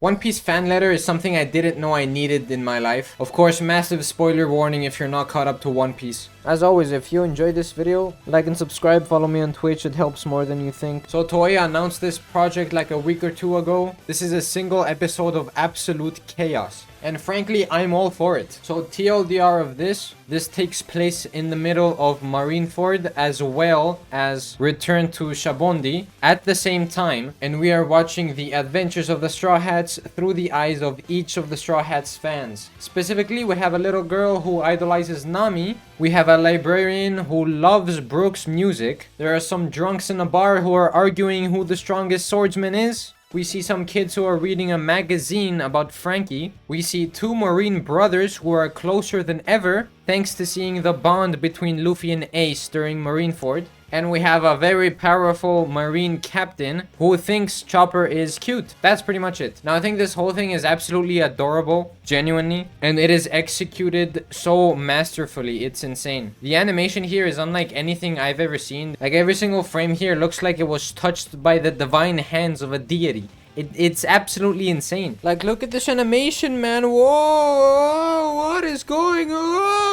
One Piece fan letter is something I didn't know I needed in my life. Of course, massive spoiler warning if you're not caught up to One Piece. As always, if you enjoyed this video, like and subscribe, follow me on Twitch, it helps more than you think. So Toei announced this project like a week or two ago. This is a single episode of absolute chaos. And frankly, I'm all for it. So TLDR of this takes place in the middle of Marineford as well as Return to Shabondi at the same time. And we are watching the adventures of the Straw Hats through the eyes of each of the Straw Hats fans. Specifically, we have a little girl who idolizes Nami. We have a librarian who loves Brook's music. There are some drunks in a bar who are arguing who the strongest swordsman is. We see some kids who are reading a magazine about Frankie. We see two Marine brothers who are closer than ever, thanks to seeing the bond between Luffy and Ace during Marineford. And we have a very powerful Marine captain who thinks Chopper is cute. That's pretty much it. Now, I think this whole thing is absolutely adorable, genuinely. And it is executed so masterfully. It's insane. The animation here is unlike anything I've ever seen. Like, every single frame here looks like it was touched by the divine hands of a deity. It's absolutely insane. Like, look at this animation, man. Whoa, what is going on?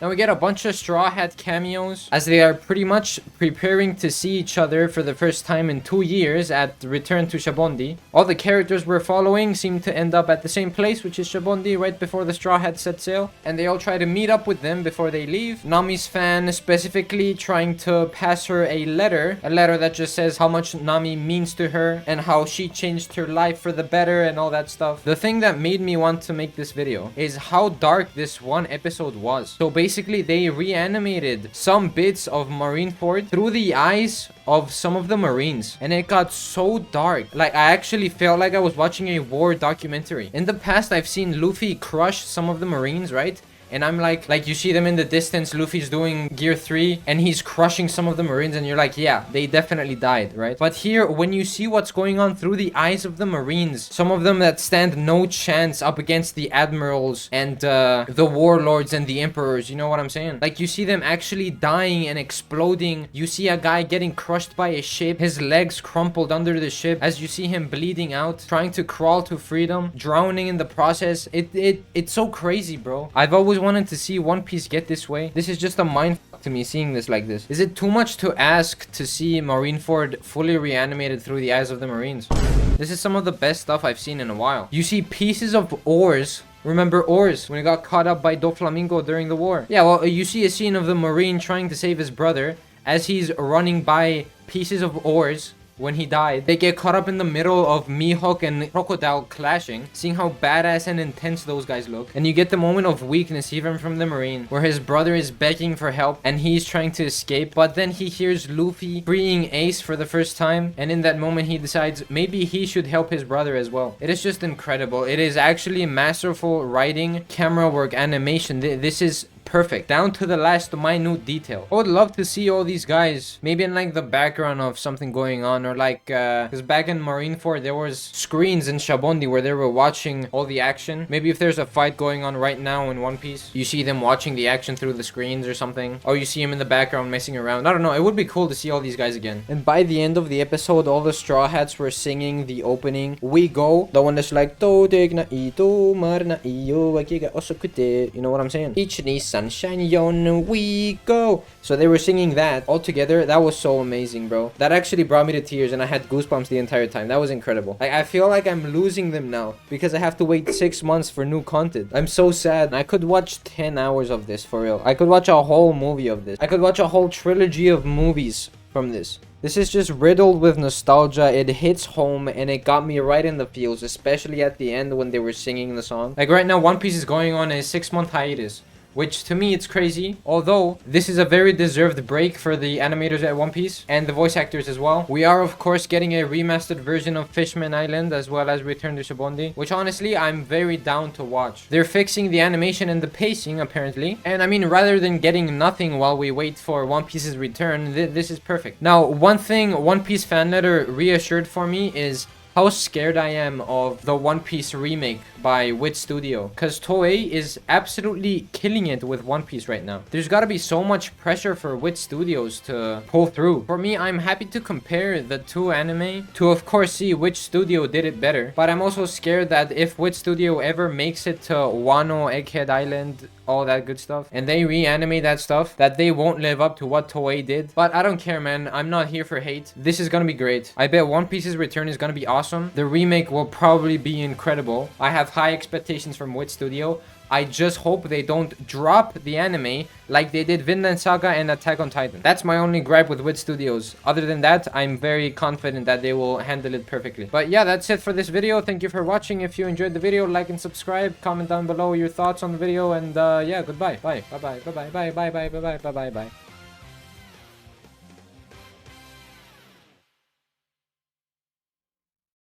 Now we get a bunch of Straw Hat cameos as they are pretty much preparing to see each other for the first time in 2 years at Return to Shabondi. All the characters we're following seem to end up at the same place, which is Shabondi, right before the Straw Hats set sail. And they all try to meet up with them before they leave. Nami's fan specifically trying to pass her a letter that just says how much Nami means to her and how she changed her life for the better and all that stuff. The thing that made me want to make this video is how dark this one episode was. So basically, they reanimated some bits of Marineford through the eyes of some of the Marines, and it got so dark. Like, I actually felt like I was watching a war documentary. In the past, I've seen Luffy crush some of the Marines, right? And I'm like you see them in the distance, Luffy's doing gear 3 and he's crushing some of the Marines and you're like, yeah, they definitely died, right? But here, when you see what's going on through the eyes of the Marines, some of them that stand no chance up against the admirals and the warlords and the emperors, you know what I'm saying? Like, you see them actually dying and exploding. You see a guy getting crushed by a ship, his legs crumpled under the ship as you see him bleeding out, trying to crawl to freedom, drowning in the process. It's so crazy, bro. I've always wanted to see One Piece get this way. This is just a mindfuck to me seeing this like this. Is it too much to ask to see Marineford fully reanimated through the eyes of the Marines? This is some of the best stuff I've seen in a while. You see pieces of oars. Remember oars when he got caught up by Doflamingo during the war? Yeah, well, you see a scene of the Marine trying to save his brother as he's running by pieces of oars. When he died, they get caught up in the middle of Mihawk and Crocodile clashing, seeing how badass and intense those guys look. And you get the moment of weakness even from the Marine, where his brother is begging for help and he's trying to escape, but then he hears Luffy freeing Ace for the first time, and in that moment he decides maybe he should help his brother as well. It is just incredible. It is actually masterful writing, camera work, animation. This is perfect, down to the last minute detail. I would love to see all these guys maybe in like the background of something going on, or like because back in Marineford there was screens in Shabondi where they were watching all the action. Maybe if there's a fight going on right now in One Piece, you see them watching the action through the screens or something, or you see him in the background messing around. I don't know, it would be cool to see all these guys again. And by the end of the episode, all the Straw Hats were singing the opening We Go, the one that's like you know what I'm saying? Sunshine yon we go. So they were singing that all together. That was so amazing, bro. That actually brought me to tears and I had goosebumps the entire time. That was incredible. I feel like I'm losing them now because I have to wait 6 months for new content. I'm so sad. I could watch 10 hours of this for real. I could watch a whole movie of this. I could watch a whole trilogy of movies from this. This is just riddled with nostalgia. It hits home and it got me right in the feels, especially at the end when they were singing the song. Like right now, One Piece is going on a 6-month hiatus, which to me it's crazy, although this is a very deserved break for the animators at One Piece and the voice actors as well. We are of course getting a remastered version of Fishman Island as well as Return to Shabondi, which honestly I'm very down to watch. They're fixing the animation and the pacing apparently, and I mean, rather than getting nothing while we wait for One Piece's return, this is perfect. Now, one thing One Piece fan letter reassured for me is how scared I am of the One Piece remake by Wit Studio. Because Toei is absolutely killing it with One Piece right now. There's gotta be so much pressure for Wit Studios to pull through. For me, I'm happy to compare the two anime to of course see which studio did it better. But I'm also scared that if Wit Studio ever makes it to Wano, Egghead Island, all that good stuff, and they reanimate that stuff, that they won't live up to what Toei did. But I don't care, man. I'm not here for hate. This is gonna be great. I bet One Piece's return is gonna be awesome. The remake will probably be incredible. I have high expectations from Wit Studio. I just hope they don't drop the anime like they did Vinland Saga and Attack on Titan. That's my only gripe with Wit Studios. Other than that, I'm very confident that they will handle it perfectly. But yeah, that's it for this video. Thank you for watching. If you enjoyed the video, like and subscribe. Comment down below your thoughts on the video. And yeah, goodbye. Bye. Bye-bye. Bye-bye. Bye-bye. Bye-bye. Bye-bye. Bye-bye. Bye.